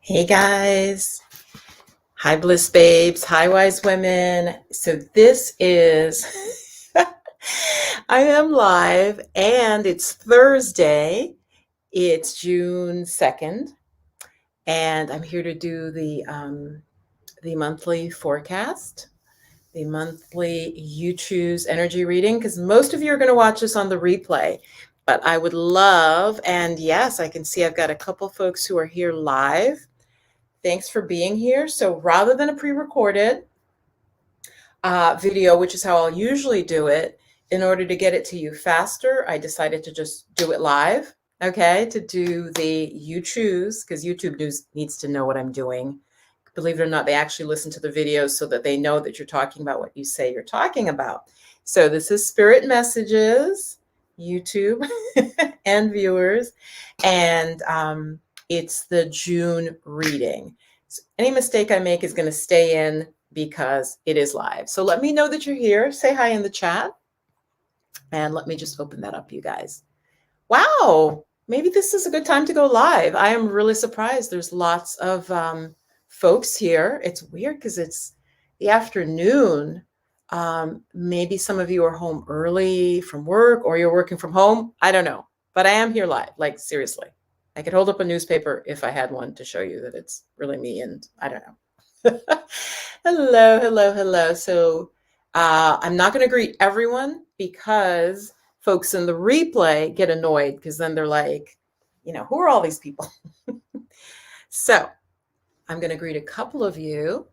Hey guys. Hi Bliss babes. Hi wise women. So this is I am live and it's Thursday. It's June 2nd and I'm here to do the monthly forecast, the monthly You Choose energy reading because most of you are going to watch this on the replay. But I would love, and yes, I can see I've got a couple folks who are here live. Thanks for being here. So rather than a pre-recorded video, which is how I'll usually do it, in order to get it to you faster, I decided to just do it live, okay, to do the You Choose, because YouTube needs to know what I'm doing. Believe it or not, they actually listen to the videos so that they know that you're talking about what you say you're talking about. So this is Spirit Messages, YouTube and viewers, and it's the June reading. So any mistake I make is going to stay in because it is live. So let me know that you're here. Say hi in the chat. And let me just open that up, you guys. Wow, maybe this is a good time to go live. I am really surprised. There's lots of folks here. It's weird because it's the afternoon. Maybe some of you are home early from work or you're working from home. I don't know, but I am here live, like seriously. I could hold up a newspaper if I had one to show you that it's really me, and I don't know. Hello, hello, hello. So I'm not going to greet everyone because folks in the replay get annoyed because then they're like, who are all these people? So I'm going to greet a couple of you.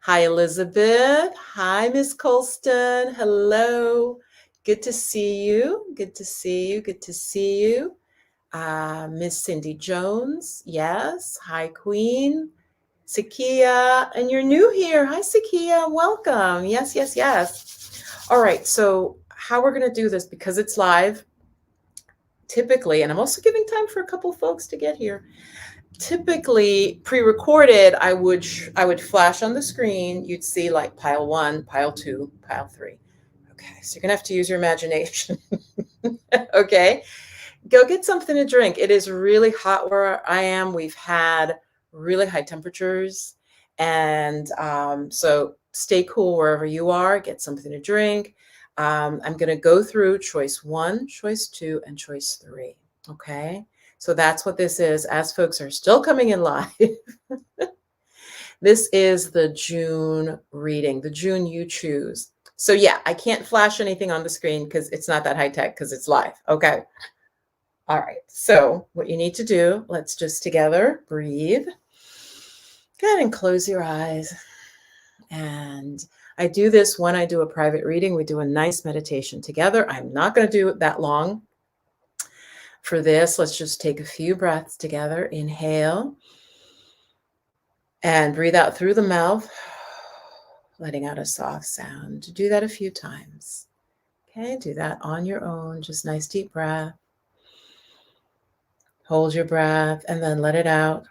Hi, Elizabeth. Hi, Miss Colston. Hello. Good to see you. Good to see you. Good to see you. Miss Cindy Jones. Yes. Hi, Queen. Sakia, and you're new here. Hi, Sakia. Welcome. Yes, yes, yes. All right. So how we're going to do this, because it's live, typically, and I'm also giving time for a couple folks to get here. Typically, pre-recorded, I would flash on the screen. You'd see like pile 1, pile 2, pile 3. Okay. So you're going to have to use your imagination. Okay. Go get something to drink. It is really hot where I am. We've had really high temperatures. And so stay cool wherever you are. Get something to drink. I'm going to go through choice 1, choice 2, and choice 3. Okay. So that's what this is. As folks are still coming in live, this is the June reading, the June You Choose. So yeah, I can't flash anything on the screen because it's not that high tech because it's live. Okay. All right, so what you need to do, let's just together breathe. Go ahead and close your eyes. And I do this when I do a private reading. We do a nice meditation together. I'm not going to do it that long. For this, let's just take a few breaths together. Inhale and breathe out through the mouth, letting out a soft sound. Do that a few times. Okay, do that on your own. Just nice deep breath. Hold your breath and then let it out.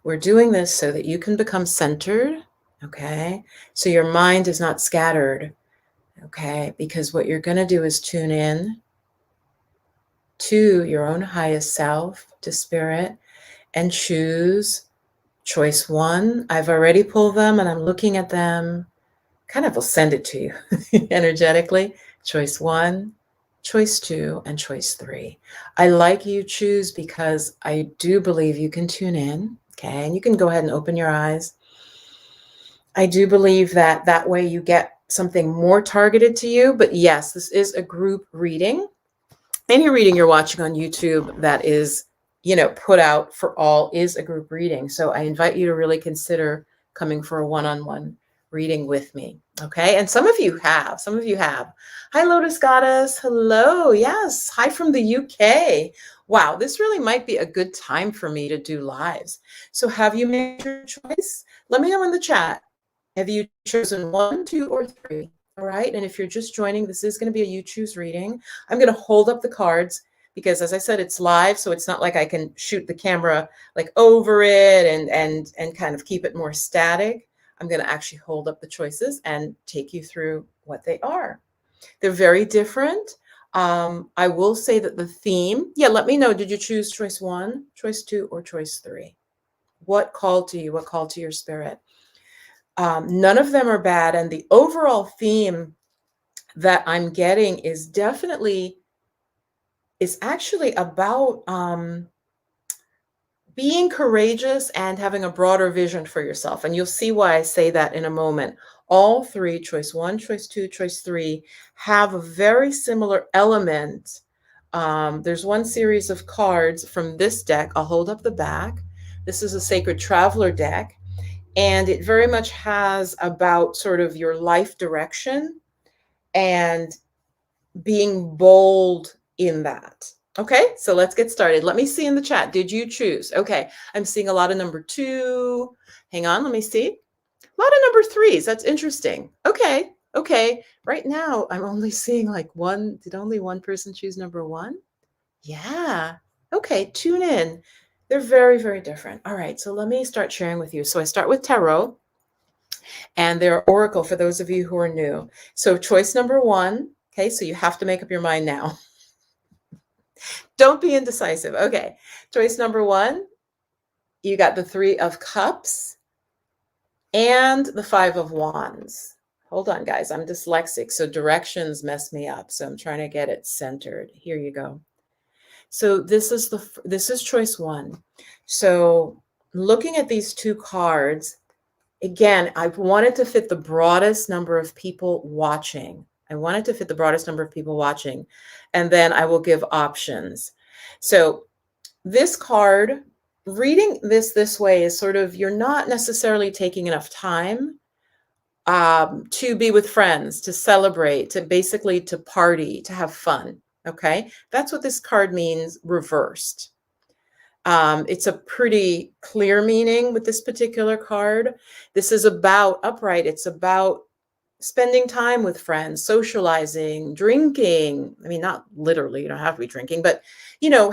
We're doing this so that you can become centered, okay? So your mind is not scattered, okay? Because what you're going to do is tune in to your own highest self, to spirit, and choose choice 1. I've already pulled them and I'm looking at them. Kind of will send it to you energetically. Choice 1, choice 2, and choice 3. I like You Choose because I do believe you can tune in. Okay, and you can go ahead and open your eyes. I do believe that way you get something more targeted to you. But yes, this is a group reading. Any reading you're watching on YouTube that is, put out for all is a group reading. So I invite you to really consider coming for a one-on-one reading with me. Okay, and some of you have. Hi, Lotus Goddess. Hello. Yes. Hi from the UK. Wow, this really might be a good time for me to do lives. So have you made your choice? Let me know in the chat. Have you chosen 1, 2, or 3? All right. And if you're just joining, this is going to be a You Choose reading. I'm going to hold up the cards because, as I said, it's live. So it's not like I can shoot the camera like over it and kind of keep it more static. I'm going to actually hold up the choices and take you through what they are. They're very different. I will say that the theme, yeah, let me know. Did you choose choice 1, choice 2, or choice 3? What called to you? What called to your spirit? None of them are bad. And the overall theme that I'm getting is actually about being courageous and having a broader vision for yourself. And you'll see why I say that in a moment. All three, choice 1, choice 2, choice 3, have a very similar element. There's one series of cards from this deck. I'll hold up the back. This is a Sacred Traveler deck, and it very much has about sort of your life direction and being bold in that. Okay, so let's get started. Let me see in the chat. Did you choose? Okay, I'm seeing a lot of number 2. Hang on, let me see. A lot of number 3s. That's interesting. Okay, okay. Right now, I'm only seeing like one. Did only one person choose number 1? Yeah. Okay, tune in. They're very, very different. All right, so let me start sharing with you. So I start with tarot and their oracle for those of you who are new. So choice number 1. Okay, so you have to make up your mind now. Don't be indecisive. Okay, choice number 1, you got the 3 of Cups and the 5 of Wands. Hold on, guys. I'm dyslexic, so directions mess me up. So I'm trying to get it centered. Here you go. So this is choice 1. So looking at these 2 cards, again, I wanted to fit the broadest number of people watching. I wanted to fit the broadest number of people watching, and then I will give options. So this card, reading this way is sort of, you're not necessarily taking enough time to be with friends, to celebrate, to basically to party, to have fun. Okay, that's what this card means reversed. It's a pretty clear meaning with this particular card. This is about upright. It's about spending time with friends, socializing, drinking. I mean, not literally, you don't have to be drinking, but,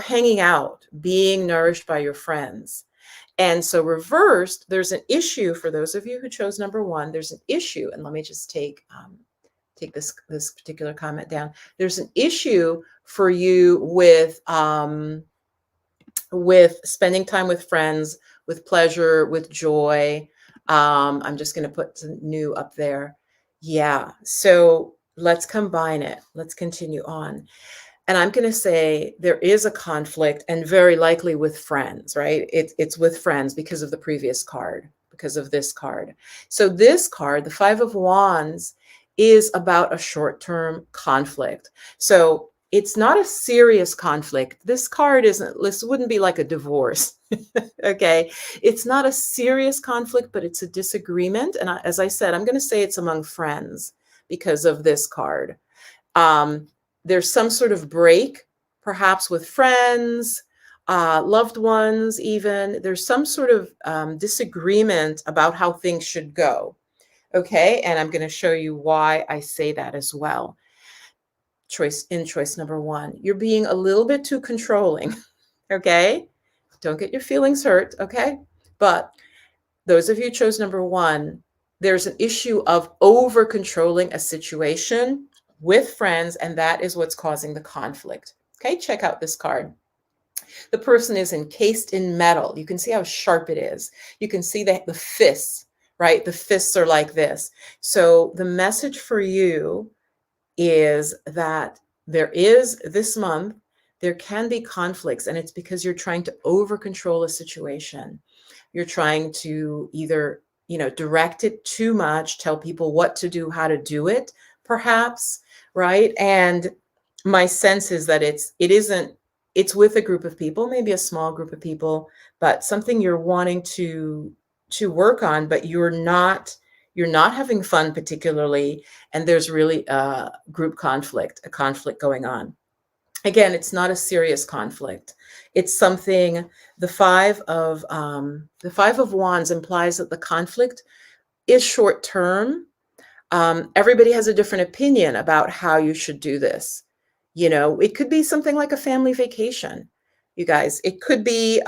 hanging out, being nourished by your friends. And so reversed, there's an issue for those of you who chose number 1. There's an issue. And let me just take this particular comment down. There's an issue for you with spending time with friends, with pleasure, with joy. I'm just going to put some new up there. Yeah. So let's combine it. Let's continue on. And I'm going to say there is a conflict, and very likely with friends, right? It's with friends because of the previous card, because of this card. So this card, the 5 of Wands, is about a short-term conflict. So it's not a serious conflict. This wouldn't be like a divorce. Okay. It's not a serious conflict, but it's a disagreement. And as I said, I'm going to say it's among friends because of this card. There's some sort of break, perhaps with friends, loved ones, even. There's some sort of disagreement about how things should go. Okay. And I'm going to show you why I say that as well. Choice number 1, you're being a little bit too controlling. Okay. Don't get your feelings hurt. Okay. But those of you who chose number 1, there's an issue of over controlling a situation with friends, and that is what's causing the conflict. Okay. Check out this card. The person is encased in metal. You can see how sharp it is. You can see the fists, right? The fists are like this. So the message for you is that this month, there can be conflicts, and it's because you're trying to over control a situation. You're trying to either, direct it too much, tell people what to do, how to do it, perhaps, right? And my sense is that it's with a group of people, maybe a small group of people, but something you're wanting to work on, but you're not having fun particularly, and there's really a conflict going on. Again, it's not a serious conflict. It's something. The 5 of Wands implies that the conflict is short term. Everybody has a different opinion about how you should do this. It could be something like a family vacation, you guys. It could be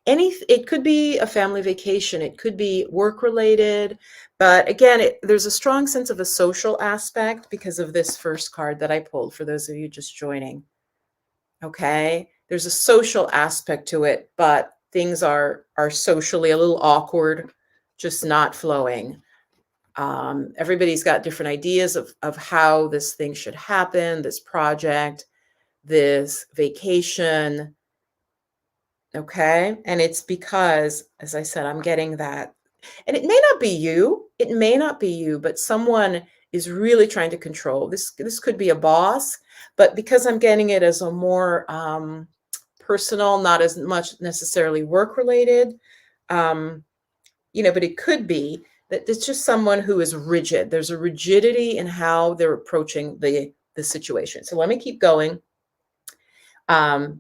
It could be a family vacation, it could be work related, but again, there's a strong sense of a social aspect because of this first card that I pulled for those of you just joining. Okay, there's a social aspect to it, but things are socially a little awkward, just not flowing. Everybody's got different ideas of how this thing should happen, this project, this vacation. Okay. And it's because, as I said, I'm getting that. And it may not be you. It may not be you, but someone is really trying to control. This could be a boss, but because I'm getting it as a more personal, not as much necessarily work related, but it could be that it's just someone who is rigid. There's a rigidity in how they're approaching the situation. So let me keep going.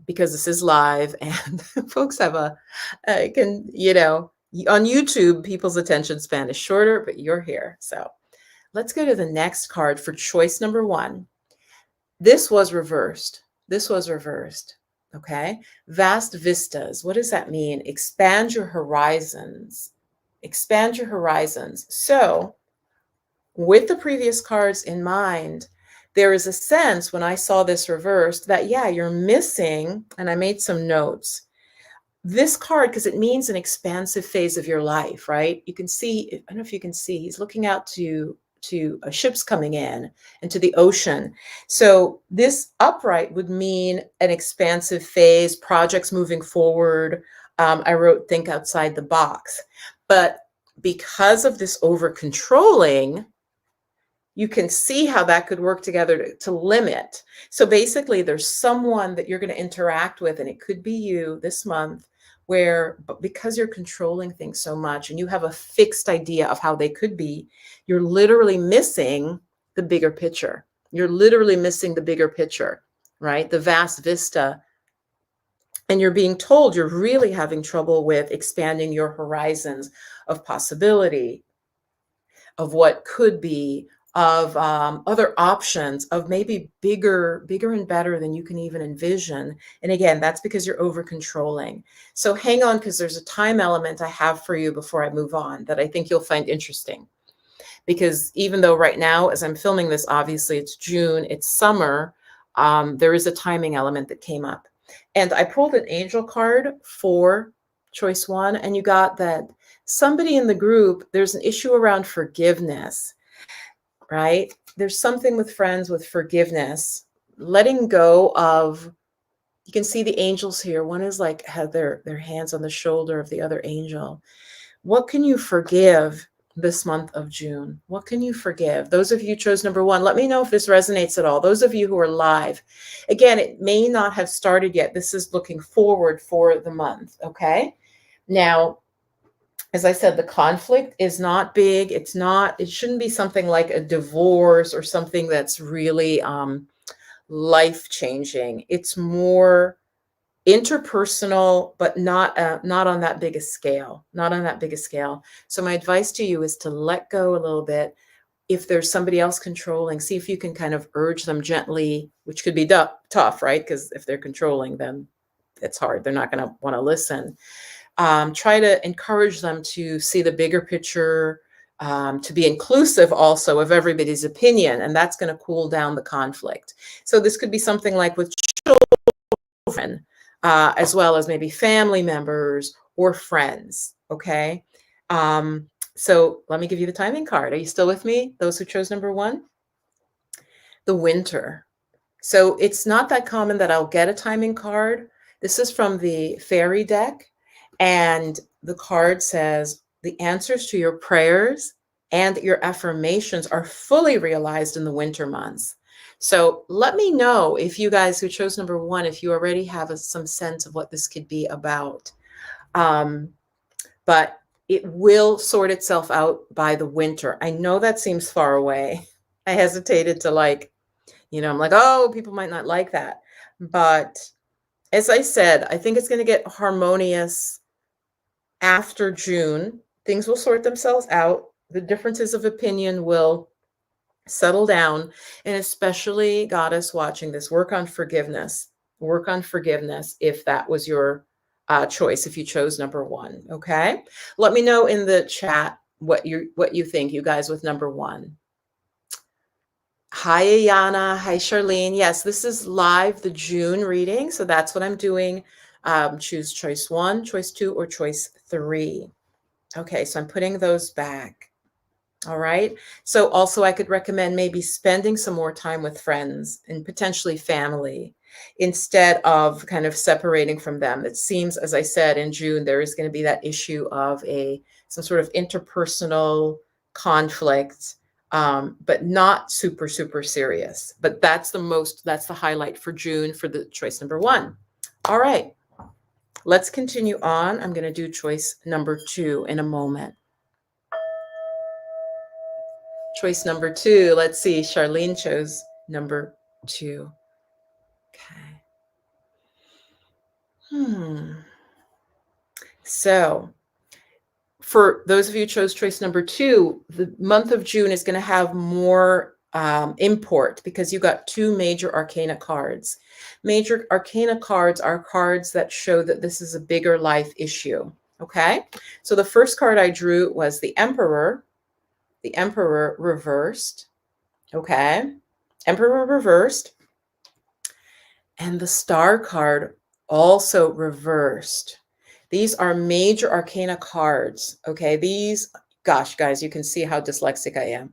Because this is live and folks have on YouTube, people's attention span is shorter, but you're here. So let's go to the next card for choice number 1. This was reversed. Okay. Vast vistas. What does that mean? Expand your horizons. So with the previous cards in mind, there is a sense when I saw this reversed that, yeah, you're missing, and I made some notes, this card, because it means an expansive phase of your life, right? You can see, I don't know if you can see, he's looking out to ships coming in and to the ocean. So this upright would mean an expansive phase, projects moving forward. I wrote think outside the box. But because of this over controlling, you can see how that could work together to limit. So basically, there's someone that you're going to interact with, and it could be you this month, where because you're controlling things so much and you have a fixed idea of how they could be, you're literally missing the bigger picture. Right? The vast vista. And you're being told you're really having trouble with expanding your horizons of possibility, of what could be, of other options, of maybe bigger and better than you can even envision. And again, that's because you're over controlling. So hang on, because there's a time element I have for you before I move on that I think you'll find interesting. Because even though right now, as I'm filming this, obviously it's June, it's summer, there is a timing element that came up. And I pulled an angel card for choice 1, and you got that somebody in the group, there's an issue around forgiveness. Right? There's something with friends with forgiveness, letting go of, you can see the angels here. One is like have their hands on the shoulder of the other angel. What can you forgive this month of June? What can you forgive? Those of you who chose number 1, let me know if this resonates at all. Those of you who are live, again, it may not have started yet. This is looking forward for the month. Okay. Now, as I said, the conflict is not big. It shouldn't be something like a divorce or something that's really life-changing. It's more interpersonal, but not on that big a scale. So my advice to you is to let go a little bit. If there's somebody else controlling, see if you can kind of urge them gently, which could be tough, right? Because if they're controlling, then it's hard. They're not going to want to listen. Try to encourage them to see the bigger picture, to be inclusive also of everybody's opinion, and that's going to cool down the conflict. So this could be something like with children, as well as maybe family members or friends, okay? So let me give you the timing card. Are you still with me, those who chose number 1? The winter. So it's not that common that I'll get a timing card. This is from the fairy deck. And the card says, the answers to your prayers and your affirmations are fully realized in the winter months. So let me know if you guys who chose number 1, if you already have some sense of what this could be about. But it will sort itself out by the winter. I know that seems far away. I hesitated to I'm like, oh, people might not like that. But as I said, I think it's going to get harmonious after June. Things will sort themselves out. The differences of opinion will settle down. And especially, goddess watching this, work on forgiveness. If that was your choice if you chose number 1. Okay. Let me know in the chat what you think, you guys, with number 1. Hi, Ayana. Hi, Charlene. Yes, this is live, the June reading. So that's what I'm doing. Choose choice 1, choice 2, or choice 3. Okay, so I'm putting those back. All right. So also I could recommend maybe spending some more time with friends and potentially family instead of kind of separating from them. It seems, as I said, in June, there is going to be that issue of some sort of interpersonal conflict, but not super, super serious. But that's the highlight for June for the choice number 1. All right. Let's continue on. I'm going to do choice number 2 in a moment. Choice number 2. Let's see. Charlene chose number 2. Okay. So for those of you who chose choice number 2, the month of June is going to have more import because you got 2 major arcana cards. Major arcana cards are cards that show that this is a bigger life issue. Okay. So the first card I drew was the Emperor reversed. Okay. Emperor reversed. And the Star card also reversed. These are major arcana cards. Okay. These, gosh, guys, you can see how dyslexic I am.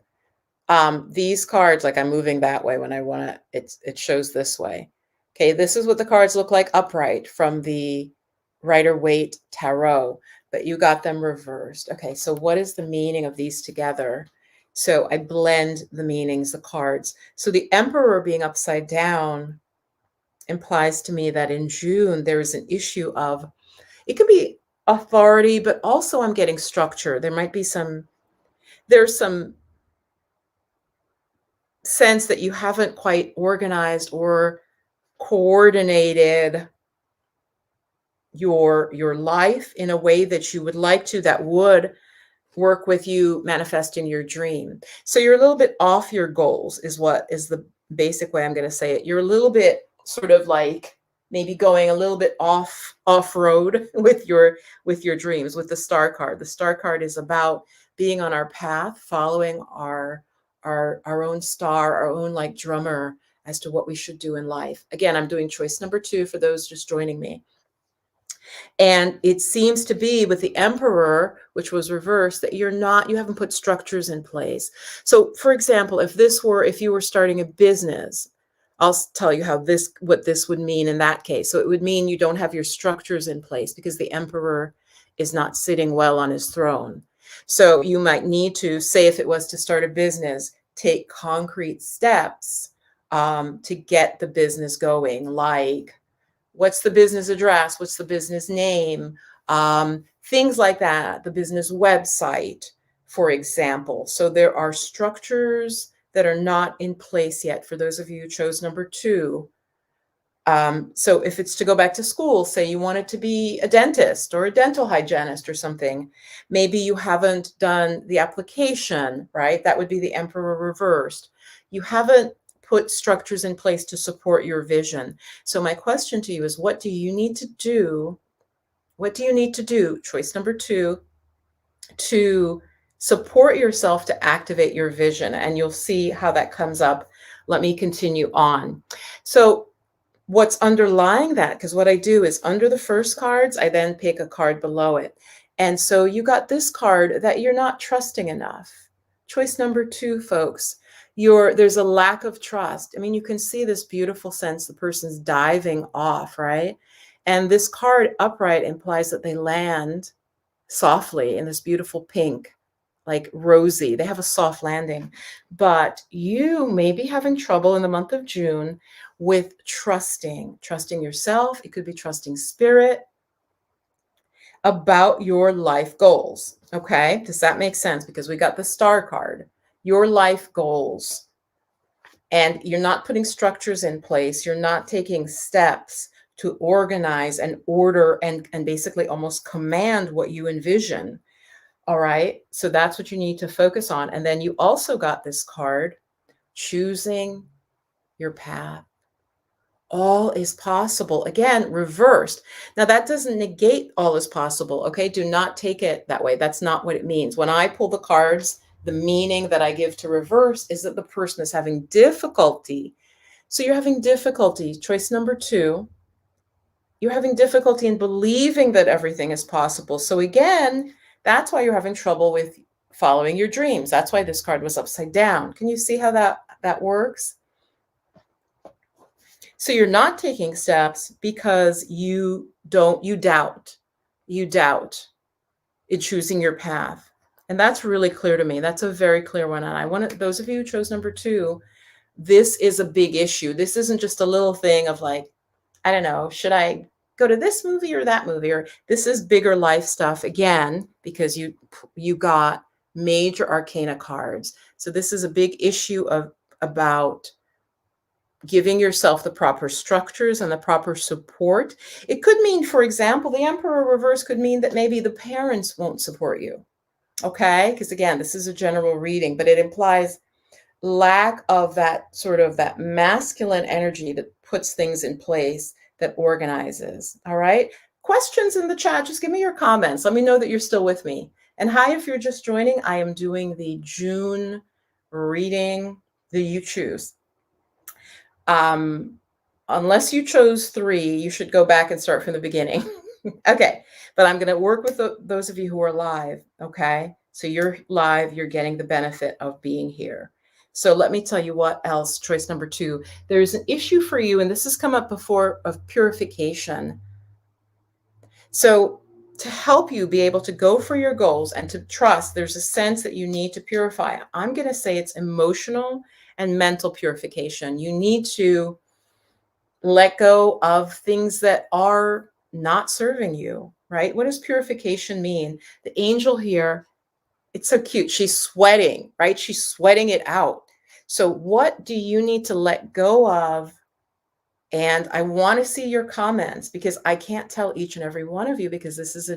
These cards, like I'm moving that way when I want to, it shows this way. Okay. This is what the cards look like upright from the Rider-Waite Tarot, but you got them reversed. Okay. So what is the meaning of these together? So I blend the meanings, the cards. So the Emperor being upside down implies to me that in June, there is an issue of, it could be authority, but also I'm getting structure. There might be there's some sense that you haven't quite organized or coordinated your life in a way that you would like to, that would work with you manifesting your dream. So you're a little bit off your goals is what is the basic way I'm going to say it. You're a little bit sort of like maybe going a little bit off road with your dreams with the Star card. The Star card is about being on our path, following our own star, our own like drummer as to what we should do in life. Again, I'm doing choice number 2 for those just joining me. And it seems to be with the Emperor, which was reversed, that you haven't put structures in place. So for example, if you were starting a business, I'll tell you what this would mean in that case. So it would mean you don't have your structures in place because the Emperor is not sitting well on his throne. So you might need to, say if it was to start a business, take concrete steps to get the business going, like what's the business address? What's the business name? Things like that, the business website, for example. So there are structures that are not in place yet for those of you who chose number 2. So if it's to go back to school, say you wanted to be a dentist or a dental hygienist or something, maybe you haven't done the application, right? That would be the Emperor reversed. You haven't put structures in place to support your vision. So my question to you is, what do you need to do? What do you need to do? Choice number 2, to support yourself to activate your vision. And you'll see how that comes up. Let me continue on. So what's underlying that, because what I do is under the first cards, I then pick a card below it. And so you got this card that you're not trusting enough. Choice number 2, folks, there's a lack of trust. I mean, you can see this beautiful sense the person's diving off, right? And this card upright implies that they land softly in this beautiful pink, like rosy. They have a soft landing. But you may be having trouble in the month of June with trusting yourself. It could be trusting spirit about your life goals. Okay. Does that make sense? Because we got the Star card, your life goals. And you're not putting structures in place. You're not taking steps to organize and order and basically almost command what you envision. All right. So that's what you need to focus on. And then you also got this card, choosing your path. All is possible. Again, reversed. Now, that doesn't negate all is possible. Okay. Do not take it that way. That's not what it means. When I pull the cards, the meaning that I give to reverse is that the person is having difficulty. So you're having difficulty. Choice number 2, you're having difficulty in believing that everything is possible. So again, that's why you're having trouble with following your dreams. That's why this card was upside down. Can you see how that works? So you're not taking steps because you doubt in choosing your path. And that's really clear to me. That's a very clear one. And I want to, those of you who chose number 2, this is a big issue. This isn't just a little thing of like, I don't know, should I go to this movie or that movie? Or this is bigger life stuff again, because you got major arcana cards. So this is a big issue about giving yourself the proper structures and the proper support. It could mean, for example, the Emperor reverse could mean that maybe the parents won't support you. Okay? Because again, this is a general reading, but it implies lack of that sort of that masculine energy that puts things in place, that organizes. All right? Questions in the chat, just give me your comments. Let me know that you're still with me. And hi, if you're just joining, I am doing the June reading, the You Choose. Unless you chose 3, you should go back and start from the beginning. Okay, but I'm going to work with those of you who are live. Okay, so you're live, you're getting the benefit of being here. So let me tell you what else. Choice number 2, there's an issue for you, and this has come up before, of purification. So to help you be able to go for your goals and to trust, there's a sense that you need to purify. I'm going to say it's emotional and mental purification. You need to let go of things that are not serving you, right? What does purification mean? The angel here, it's so cute. She's sweating, right? She's sweating it out. So what do you need to let go of? And I want to see your comments, because I can't tell each and every one of you, because this is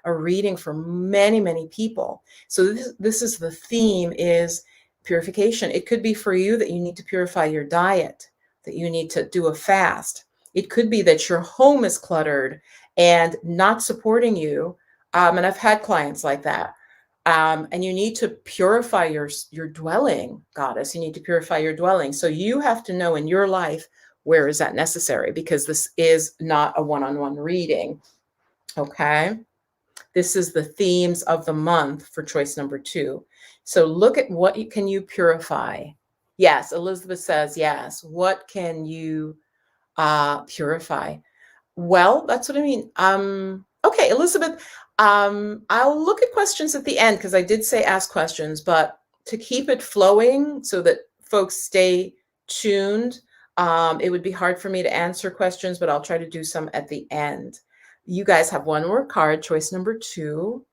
a reading for many, many people. So this is the theme, is purification. It could be for you that you need to purify your diet, that you need to do a fast. It could be that your home is cluttered and not supporting you. And I've had clients like that. And you need to purify your dwelling, goddess. You need to purify your dwelling. So you have to know in your life, where is that necessary? Because this is not a one-on-one reading. Okay. This is the themes of the month for choice number 2. So look at what can you purify? Yes, Elizabeth says yes. What can you purify? Well, that's what I mean. Okay, Elizabeth, I'll look at questions at the end, because I did say ask questions, but to keep it flowing so that folks stay tuned, it would be hard for me to answer questions, but I'll try to do some at the end. You guys have one more card, choice number 2.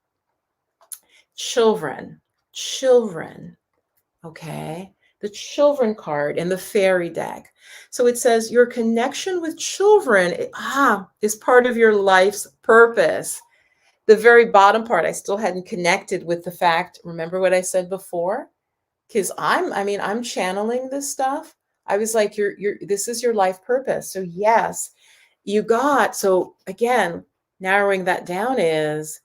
Children. Okay. The children card in the fairy deck. So it says your connection with children is part of your life's purpose. The very bottom part, I still hadn't connected with the fact, remember what I said before? Because I'm channeling this stuff. I was like, this is your life purpose. So yes, so again, narrowing that down is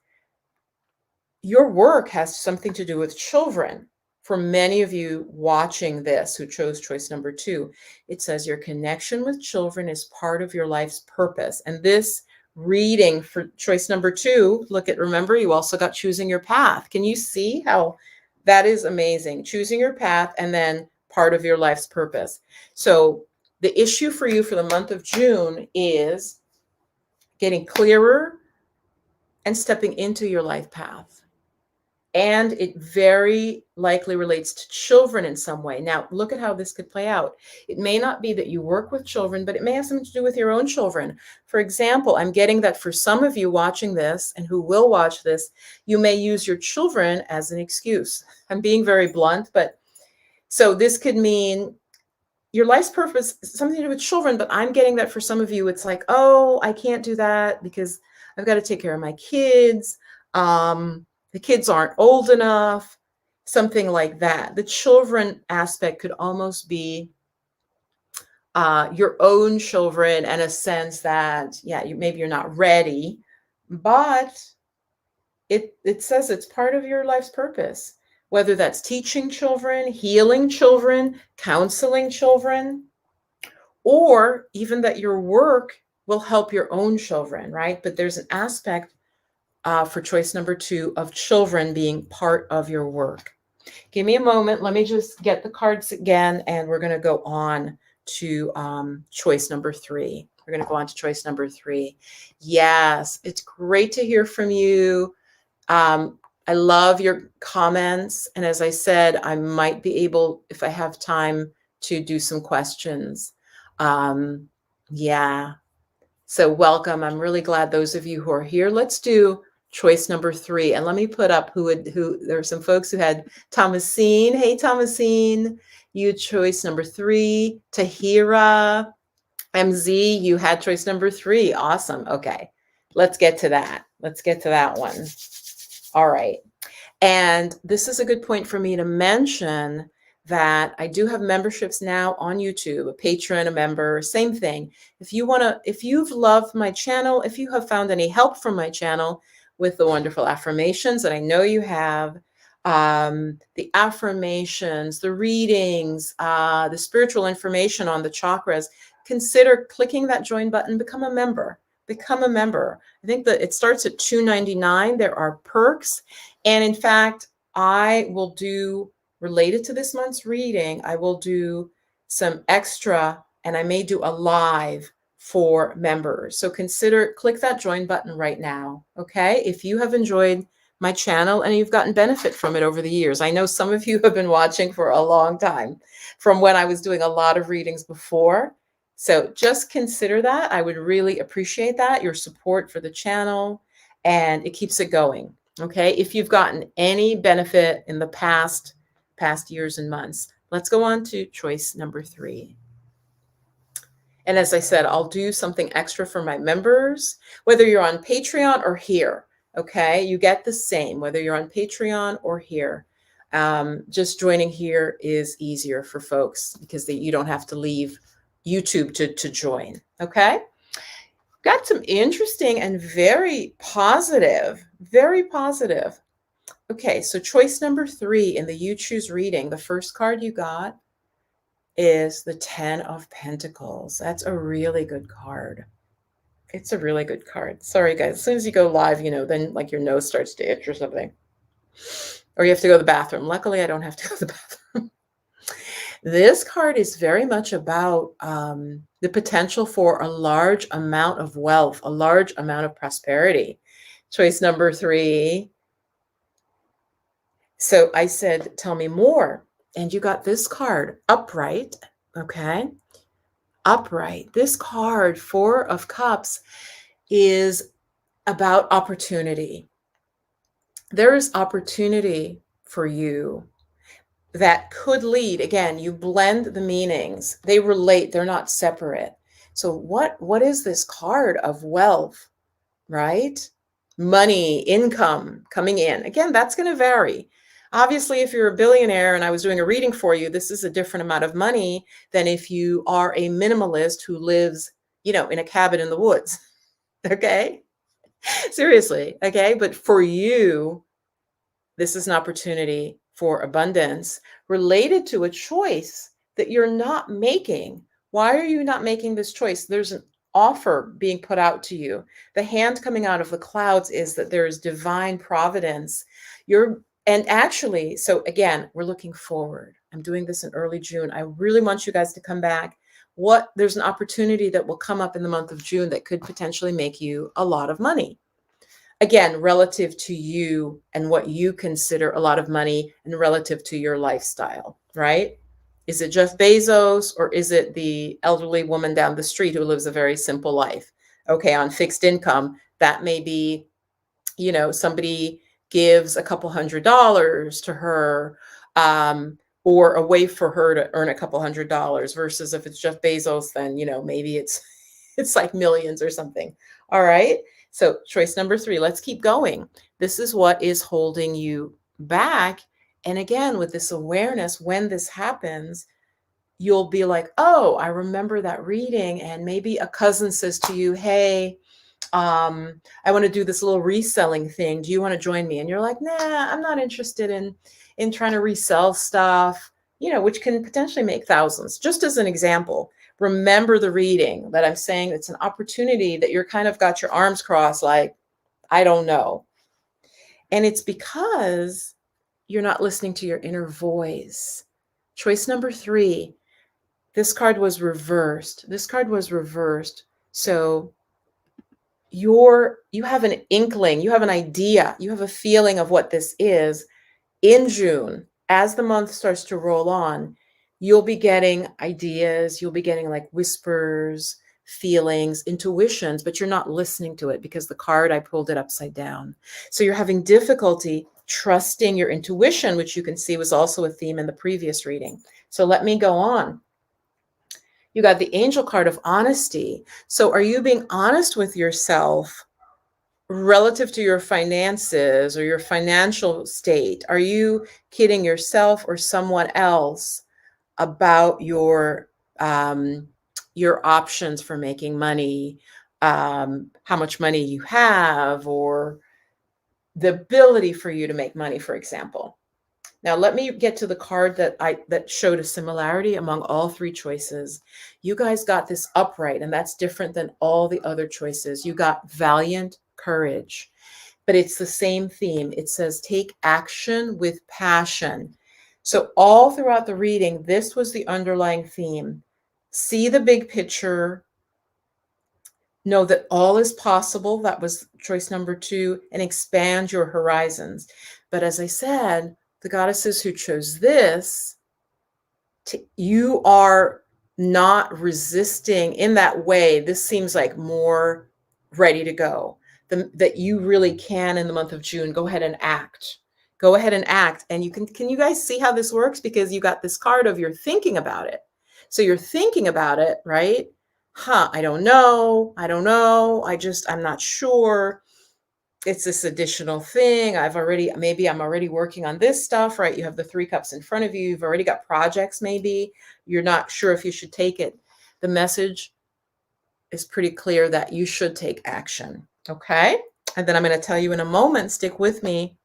your work has something to do with children. For many of you watching this who chose choice number 2, it says your connection with children is part of your life's purpose. And this reading for choice number 2, remember, you also got choosing your path. Can you see how that is amazing? Choosing your path and then part of your life's purpose. So the issue for you for the month of June is getting clearer and stepping into your life path. And it very likely relates to children in some way. Now, look at how this could play out. It may not be that you work with children, but it may have something to do with your own children. For example, I'm getting that for some of you watching this and who will watch this, you may use your children as an excuse. I'm being very blunt, but so this could mean your life's purpose, something to do with children, but I'm getting that for some of you, it's like, oh, I can't do that because I've got to take care of my kids. The kids aren't old enough, something like that. The children aspect could almost be your own children in a sense that, yeah, maybe you're not ready, but it says it's part of your life's purpose, whether that's teaching children, healing children, counseling children, or even that your work will help your own children, right? But there's an aspect for choice number 2 of children being part of your work. Give me a moment. Let me just get the cards again, and we're going to go on to choice number 3. We're going to go on to choice number 3. Yes, it's great to hear from you. I love your comments. And as I said, I might be able, if I have time, to do some questions. Yeah. So welcome. I'm really glad those of you who are here. Let's do choice number 3. And let me put up who there are some folks who had Thomasine. Hey, Thomasine, you had choice number 3. Tahira, MZ, you had choice number 3. Awesome. Okay. Let's get to that. Let's get to that one. All right. And this is a good point for me to mention that I do have memberships now on YouTube, a patron, a member, same thing. If you've loved my channel, if you have found any help from my channel with the wonderful affirmations that I know you have, the affirmations, the readings, the spiritual information on the chakras, consider clicking that join button, become a member. Become a member. I think that it starts at $2.99. There are perks. And in fact, I will do, related to this month's reading, I will do some extra, and I may do a live for members. So click that join button right now. Okay. If you have enjoyed my channel and you've gotten benefit from it over the years, I know some of you have been watching for a long time from when I was doing a lot of readings before. So just consider that. I would really appreciate that, your support for the channel, and it keeps it going. Okay. If you've gotten any benefit in the past years and months, let's go on to choice number 3. And as I said, I'll do something extra for my members, whether you're on Patreon or here. Okay. You get the same, whether you're on Patreon or here. Just joining here is easier for folks because you don't have to leave YouTube to join. Okay. Got some interesting and very positive. Okay, so choice number 3 in the You Choose reading, the first card you got is the 10 of Pentacles. That's a really good card. It's a really good card. Sorry, guys. As soon as you go live, then like your nose starts to itch or something. Or you have to go to the bathroom. Luckily, I don't have to go to the bathroom. This card is very much about the potential for a large amount of wealth, a large amount of prosperity. Choice number 3. So I said, tell me more. And you got this card, upright. Okay. Upright. This card, 4 of Cups, is about opportunity. There is opportunity for you that could lead, again, you blend the meanings. They relate, they're not separate. So what is this card of wealth, right? Money, income coming in. Again, that's going to vary. Obviously, if you're a billionaire and I was doing a reading for you, this is a different amount of money than if you are a minimalist who lives, in a cabin in the woods. Okay? Seriously. Okay? But for you, this is an opportunity for abundance related to a choice that you're not making. Why are you not making this choice? There's an offer being put out to you. The hand coming out of the clouds is that there is divine providence. And actually, so again, we're looking forward. I'm doing this in early June. I really want you guys to come back. There's an opportunity that will come up in the month of June that could potentially make you a lot of money. Again, relative to you and what you consider a lot of money and relative to your lifestyle, right? Is it Jeff Bezos or is it the elderly woman down the street who lives a very simple life? Okay, on fixed income, that may be, somebody gives a couple $100s to her, or a way for her to earn a couple $100 versus if it's Jeff Bezos, then, maybe it's like millions or something. All right. So choice number 3, let's keep going. This is what is holding you back. And again, with this awareness, when this happens, you'll be like, oh, I remember that reading. And maybe a cousin says to you, hey, I want to do this little reselling thing. Do you want to join me? And you're like, nah, I'm not interested in trying to resell stuff, which can potentially make thousands. Just as an example, remember the reading that I'm saying. It's an opportunity that you're kind of got your arms crossed, like, I don't know. And it's because you're not listening to your inner voice. Choice number 3, this card was reversed. This card was reversed. So you have an inkling, you have an idea, you have a feeling of what this is. In June, as the month starts to roll on, you'll be getting ideas, you'll be getting like whispers, feelings, intuitions, but you're not listening to it because the card, I pulled it upside down. So you're having difficulty trusting your intuition, which you can see was also a theme in the previous reading. So let me go on. You got the angel card of honesty. So are you being honest with yourself relative to your finances or your financial state? Are you kidding yourself or someone else about your options for making money, how much money you have, or the ability for you to make money, for example? Now, let me get to the card that showed a similarity among all 3 choices. You guys got this upright, and that's different than all the other choices. You got valiant courage, but it's the same theme. It says take action with passion. So all throughout the reading, this was the underlying theme. See the big picture. Know that all is possible. That was choice number 2, and expand your horizons. But as I said, the goddesses who chose this, you are not resisting in that way. This seems like more ready to go. That you really can, in the month of June, go ahead and act. Go ahead and act. And can you guys see how this works? Because you got this card of you're thinking about it. So you're thinking about it, right? I don't know. I'm not sure. It's this additional thing. Maybe I'm already working on this stuff, right? You have the 3 cups in front of you. You've already got projects, maybe. You're not sure if you should take it. The message is pretty clear that you should take action, okay? And then I'm going to tell you in a moment, stick with me,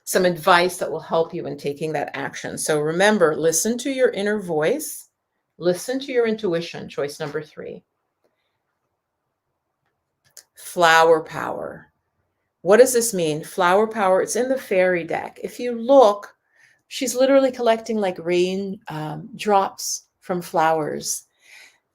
some advice that will help you in taking that action. So remember, listen to your inner voice. Listen to your intuition, choice number 3. Flower power. What does this mean? Flower power, it's in the fairy deck. If you look, she's literally collecting like rain drops from flowers.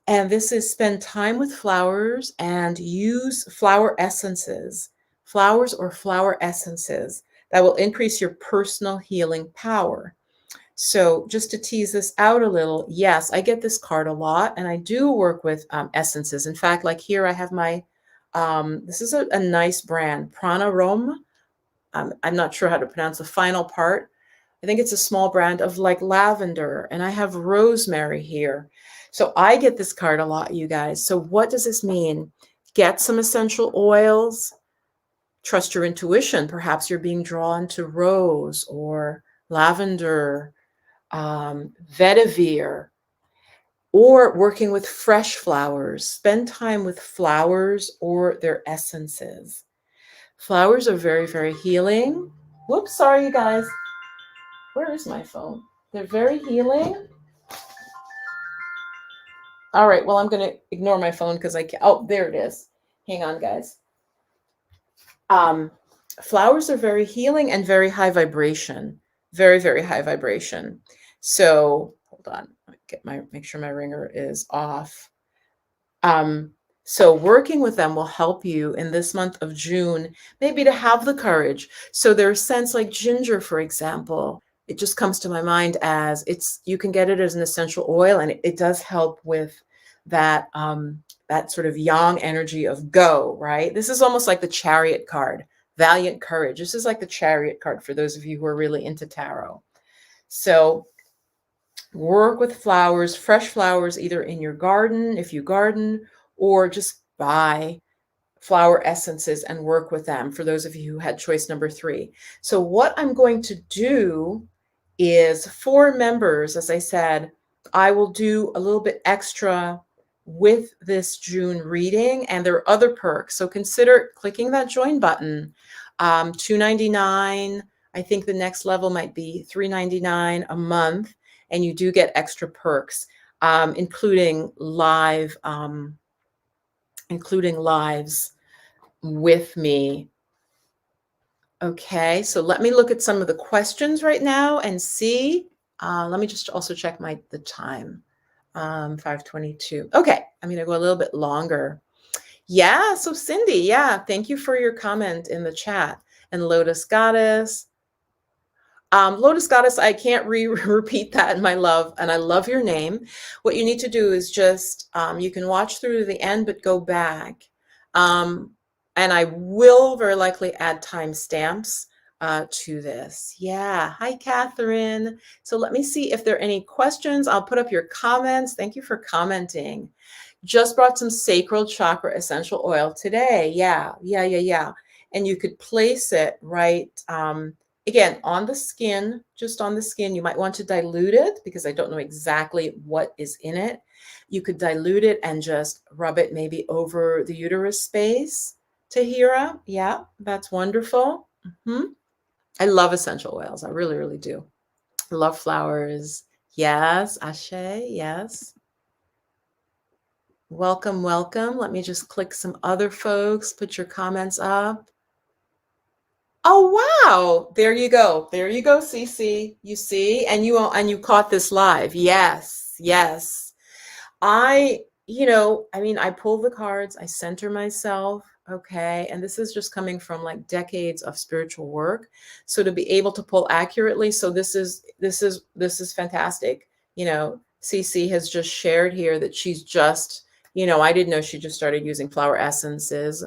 And this is spend time with flowers and use flower essences, flowers or flower essences that will increase your personal healing power. So just to tease this out a little, yes, I get this card a lot, and I do work with essences. In fact, like here I have my, this is a nice brand, Prana Rome. I'm not sure how to pronounce the final part. I think it's a small brand of like lavender, and I have rosemary here. So I get this card a lot, you guys. So what does this mean? Get some essential oils. Trust your intuition. Perhaps you're being drawn to rose or lavender, vetiver, or working with fresh flowers. Spend time with flowers or their essences. Flowers are very, very healing. Whoops, sorry, you guys. Where is my phone? They're very healing. All right, well, I'm going to ignore my phone because I can't. Oh, there it is. Hang on, guys. Flowers are very healing and very high vibration. Very, very high vibration. So hold on. Make sure my ringer is off. So working with them will help you in this month of June, maybe to have the courage. So there's scents like ginger, for example. It just comes to my mind as you can get it as an essential oil, and it does help with that, that sort of yang energy of go, right? This is almost like the Chariot card, valiant courage. This is like the Chariot card for those of you who are really into tarot. So work with flowers, fresh flowers, either in your garden, if you garden, or just buy flower essences and work with them, for those of you who had choice number 3. So what I'm going to do is for members, as I said, I will do a little bit extra with this June reading, and there are other perks. So consider clicking that join button. $2.99. I think the next level might be $3.99 a month, and you do get extra perks, including lives with me. Okay, so let me look at some of the questions right now and see. Let me just also check the time. 5:22. Okay, I'm gonna go a little bit longer. Yeah, so Cindy, yeah, thank you for your comment in the chat. And Lotus Goddess. Lotus Goddess, I can't repeat that, my love, and I love your name. What you need to do is just, you can watch through to the end, but go back. And I will very likely add timestamps to this. Yeah, hi, Catherine. So let me see if there are any questions. I'll put up your comments. Thank you for commenting. Just brought some sacral chakra essential oil today. Yeah. And you could place it right, again, on the skin, just on the skin. You might want to dilute it because I don't know exactly what is in it. You could dilute it and just rub it maybe over the uterus space. Tahira, yeah, that's wonderful. I love essential oils. I really, really do. I love flowers. Yes, Ashe, yes. Welcome, welcome. Let me just click some other folks. Put your comments up. Oh, wow. There you go. There you go, Cece. You see, and you caught this live. Yes. I pull the cards, I center myself, okay? And this is just coming from like decades of spiritual work. So to be able to pull accurately, so this is fantastic. Cece has just shared here that she's just, I didn't know she just started using flower essences.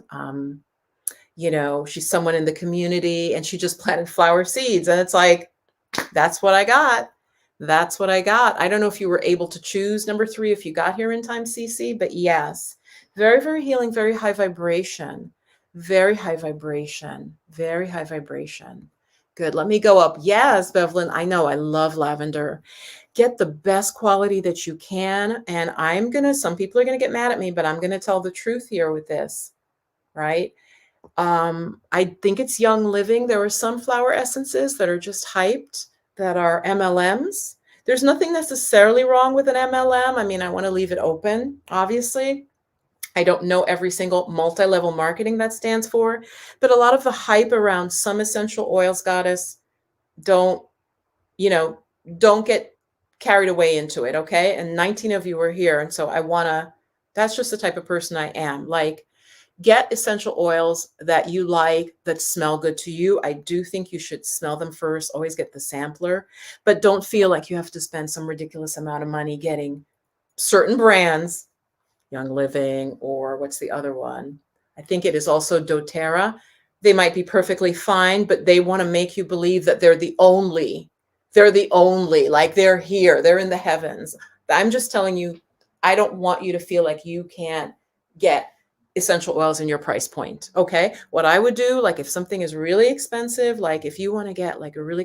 She's someone in the community and she just planted flower seeds. And it's like, that's what I got. I don't know if you were able to choose number 3 if you got here in time, Cece, but yes, very, very healing, very high vibration, very high vibration, very high vibration. Good. Let me go up. Yes, Bevelyn, I know. I love lavender. Get the best quality that you can. And some people are going to get mad at me, but I'm going to tell the truth here with this, right? I think it's Young Living. There are some flower essences that are just hyped, that are MLMs. There's nothing necessarily wrong with an MLM. I mean, I want to leave it open, obviously. I don't know every single multi-level marketing that stands for, but a lot of the hype around some essential oils, Goddess, don't get carried away into it, okay? And 19 of you are here, and so that's just the type of person I am. Like, get essential oils that you like, that smell good to you. I do think you should smell them first. Always get the sampler, but don't feel like you have to spend some ridiculous amount of money getting certain brands, Young Living, or what's the other one? I think it is also doTERRA. They might be perfectly fine, but they want to make you believe that they're the only, like they're here, they're in the heavens. I'm just telling you, I don't want you to feel like you can't get essential oils in your price point. Okay. What I would do, like if something is really expensive, like if you want to get like a really